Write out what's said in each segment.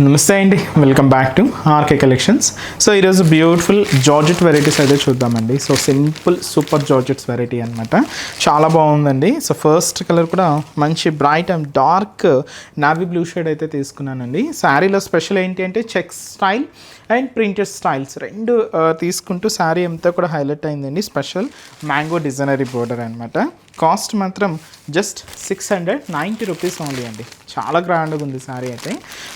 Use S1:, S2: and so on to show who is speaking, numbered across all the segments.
S1: నమస్తే అండి, welcome back to RK collections. So ఈరోజు బ్యూటిఫుల్ జార్జెట్ వెరైటీస్ అయితే చూద్దామండి. So simple super georgettes variety అనమాట, చాలా బాగుందండి. సో ఫస్ట్ కలర్ కూడా మంచి bright and dark navy blue shade అయితే తీసుకున్నానండి. శారీలో స్పెషల్ ఏంటి అంటే checks style and printed styles రెండు తీసుకుంటూ శారీ అంతా కూడా హైలైట్ అయిందండి. స్పెషల్ మ్యాంగో డిజైనరీ బోర్డర్ అనమాట. కాస్ట్ మాత్రం జస్ట్ 690 రూపీస్ ఓన్లీ అండి. చాలా గ్రాండ్గా ఉంది శారీ అయితే.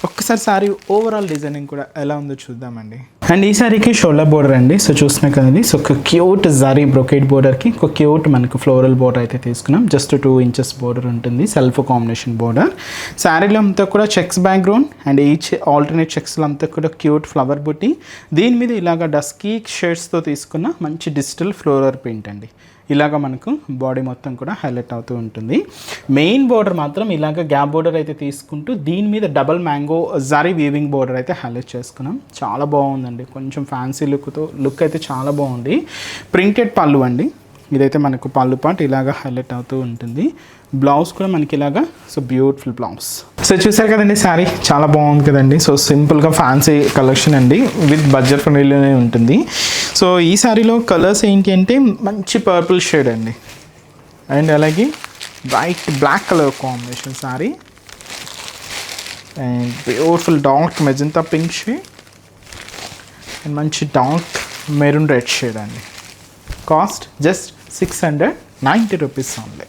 S1: ఒక్కసారి శారీ ఓవరాల్ డిజైనింగ్ కూడా ఎలా ఉందో చూద్దామండి. అండ్ ఈ శారీకి షోల్డర్ బోర్డర్ అండి. సో చూస్తున్నాయి కదండి. సో ఒక క్యూట్ జారీ బ్రొకేట్ బోర్డర్కి ఒక క్యూట్ మనకు ఫ్లోరల్ బోర్డర్ అయితే తీసుకున్నాం. జస్ట్ 2 ఇంచెస్ బోర్డర్ ఉంటుంది, సెల్ఫ్ కాంబినేషన్ బోర్డర్. శారీలో అంతా కూడా checks background and each alternate చెక్స్లో అంతా కూడా క్యూట్ ఫ్లవర్ బుట్టి. దీని మీద ఇలాగ డస్కీ షేడ్స్తో తీసుకున్న మంచి డిజిటల్ ఫ్లోరల్ ప్రింట్ అండి. ఇలాగ మనకు బాడీ మొత్తం కూడా హైలైట్ అవుతూ ఉంటుంది. మెయిన్ బోర్డర్ మాత్రం ఇలాగ గ్యాప్ బోర్డర్ అయితే తీసుకుంటూ దీని మీద double mango zari weaving border అయితే హైలైట్ చేసుకున్నాం. చాలా బాగుందండి, కొంచెం ఫ్యాన్సీ లుక్ అయితే చాలా బాగుంది. ప్రింటెడ్ పళ్ళు అండి, ఇదైతే మనకు పళ్ళు పాటు ఇలాగ హైలైట్ అవుతూ ఉంటుంది. బ్లౌజ్ కూడా మనకి ఇలాగా సో బ్యూటిఫుల్ బ్లౌజ్. సో చూసారు కదండి, శారీ చాలా బాగుంది కదండి. సో సింపుల్గా ఫ్యాన్సీ కలెక్షన్ అండి, విత్ బడ్జెట్ ఫ్రెండ్లీలోనే ఉంటుంది. సో ఈ శారీలో కలర్స్ ఏంటి అంటే మంచి పర్పుల్ షేడ్ అండి, అండ్ అలాగే bright black colour combination sari, and beautiful dark magenta pink shade and మంచి డార్క్ మెరూన్ రెడ్ షేడ్ అండి. Cost just 690 rupees only.